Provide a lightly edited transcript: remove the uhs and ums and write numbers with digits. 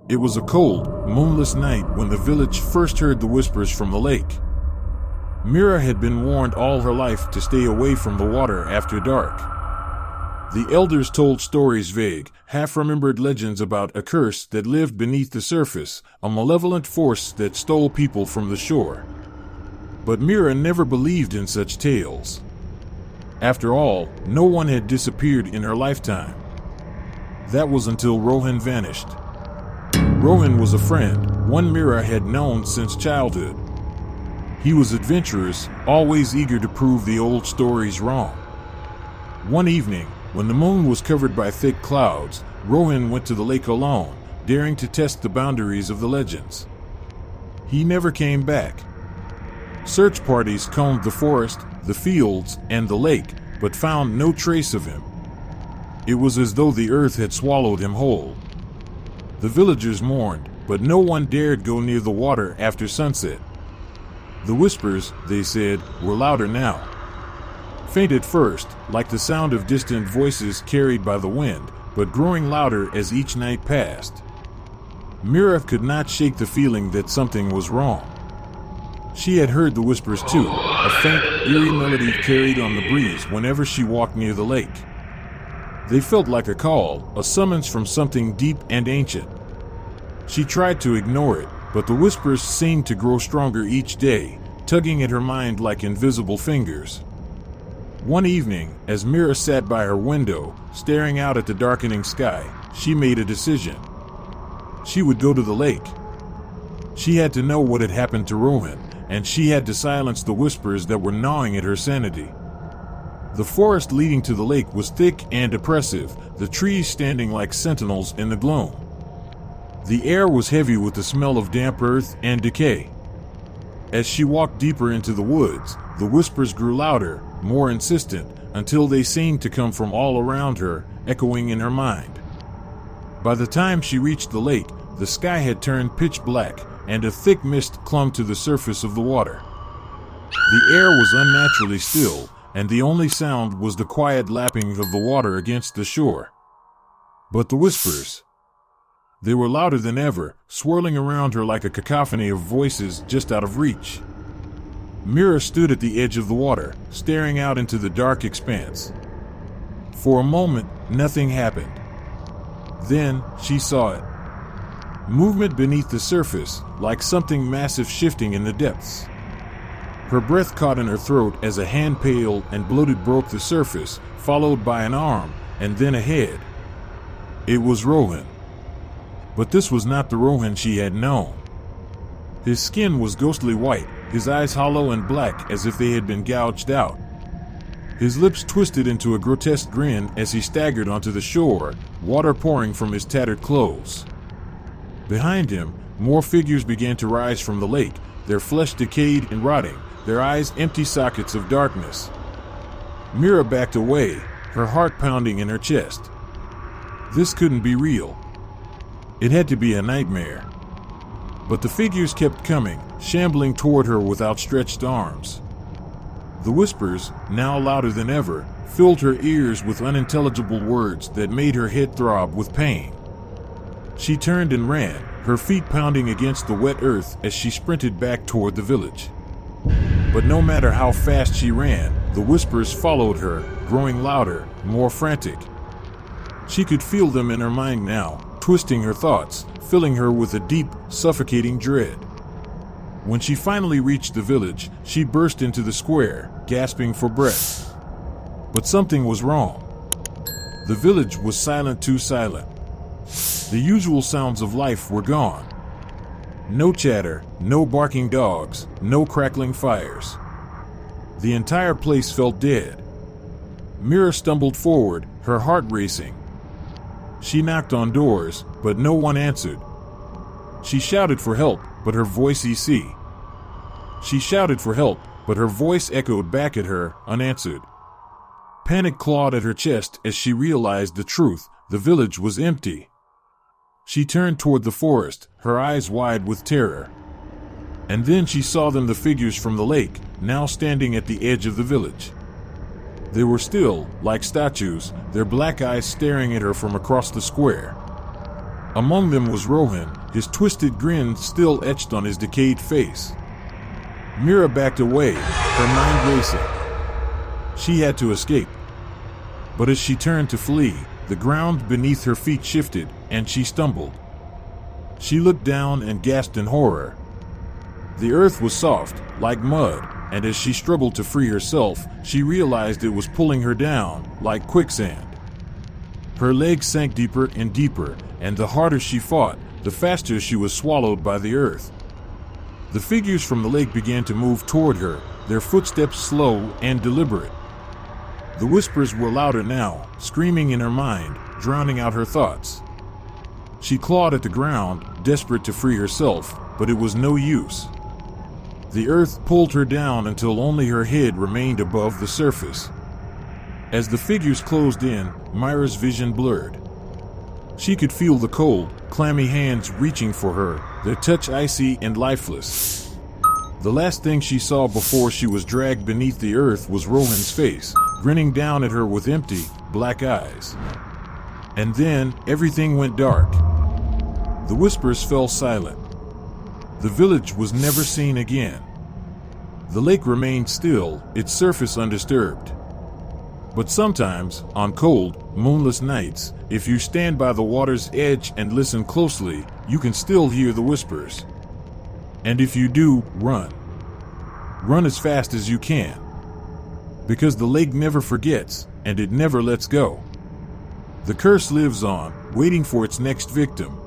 It was a cold, moonless night when the village first heard the whispers from the lake. Mira had been warned all her life to stay away from the water after dark. The elders told stories, vague, half-remembered legends about a curse that lived beneath the surface, a malevolent force that stole people from the shore. But Mira never believed in such tales. After all, no one had disappeared in her lifetime. That was until Rohan vanished. Rohan was a friend, one Mira had known since childhood. He was adventurous, always eager to prove the old stories wrong. One evening, when the moon was covered by thick clouds, Rohan went to the lake alone, daring to test the boundaries of the legends. He never came back. Search parties combed the forest, the fields, and the lake, but found no trace of him. It was as though the earth had swallowed him whole. The villagers mourned, but no one dared go near the water after sunset. The whispers, they said, were louder now. Faint at first, like the sound of distant voices carried by the wind, but growing louder as each night passed. Mira could not shake the feeling that something was wrong. She had heard the whispers too, a faint, eerie melody carried on the breeze whenever she walked near the lake. They felt like a call, a summons from something deep and ancient. She tried to ignore it, but the whispers seemed to grow stronger each day, tugging at her mind like invisible fingers. One evening, as Mira sat by her window, staring out at the darkening sky, she made a decision. She would go to the lake. She had to know what had happened to Rohan, and she had to silence the whispers that were gnawing at her sanity. The forest leading to the lake was thick and oppressive, the trees standing like sentinels in the gloom. The air was heavy with the smell of damp earth and decay. As she walked deeper into the woods, the whispers grew louder, more insistent, until they seemed to come from all around her, echoing in her mind. By the time she reached the lake, the sky had turned pitch black, and a thick mist clung to the surface of the water. The air was unnaturally still, and the only sound was the quiet lapping of the water against the shore. But the whispers, they were louder than ever, swirling around her like a cacophony of voices just out of reach. Mira stood at the edge of the water, staring out into the dark expanse. For a moment, nothing happened. Then, she saw it. Movement beneath the surface, like something massive shifting in the depths. Her breath caught in her throat as a hand pale and bloated broke the surface, followed by an arm, and then a head. It was Rohan. But this was not the Rohan she had known. His skin was ghostly white, his eyes hollow and black as if they had been gouged out. His lips twisted into a grotesque grin as he staggered onto the shore, water pouring from his tattered clothes. Behind him, more figures began to rise from the lake, their flesh decayed and rotting, their eyes empty sockets of darkness. Mira backed away, her heart pounding in her chest. This couldn't be real. It had to be a nightmare. But the figures kept coming, shambling toward her with outstretched arms. The whispers, now louder than ever, filled her ears with unintelligible words that made her head throb with pain. She turned and ran, her feet pounding against the wet earth as she sprinted back toward the village. But no matter how fast she ran, the whispers followed her, growing louder, more frantic. She could feel them in her mind now, twisting her thoughts, filling her with a deep, suffocating dread. When she finally reached the village, she burst into the square, gasping for breath. But something was wrong. The village was silent, too silent. The usual sounds of life were gone. No chatter, no barking dogs, no crackling fires. The entire place felt dead. Mira stumbled forward, her heart racing. She knocked on doors, but no one answered. She shouted for help, but her voice ceased. She shouted for help, but her voice echoed back at her, unanswered. Panic clawed at her chest as she realized the truth: the village was empty. She turned toward the forest, her eyes wide with terror. And then she saw them, the figures from the lake, now standing at the edge of the village. They were still, like statues, their black eyes staring at her from across the square. Among them was Rohan, his twisted grin still etched on his decayed face. Mira backed away, her mind racing. She had to escape. But as she turned to flee, the ground beneath her feet shifted, and she stumbled. She looked down and gasped in horror. The earth was soft, like mud, and as she struggled to free herself, she realized it was pulling her down, like quicksand. Her legs sank deeper and deeper, and the harder she fought, the faster she was swallowed by the earth. The figures from the lake began to move toward her, their footsteps slow and deliberate. The whispers were louder now, screaming in her mind, drowning out her thoughts. She clawed at the ground, desperate to free herself, but it was no use. The earth pulled her down until only her head remained above the surface. As the figures closed in, Myra's vision blurred. She could feel the cold, clammy hands reaching for her, their touch icy and lifeless. The last thing she saw before she was dragged beneath the earth was Rohan's face, grinning down at her with empty, black eyes. And then, everything went dark. The whispers fell silent. The village was never seen again. The lake remained still, its surface undisturbed. But sometimes, on cold, moonless nights, if you stand by the water's edge and listen closely, you can still hear the whispers. And if you do, run. Run as fast as you can. Because the lake never forgets, and it never lets go. The curse lives on, waiting for its next victim.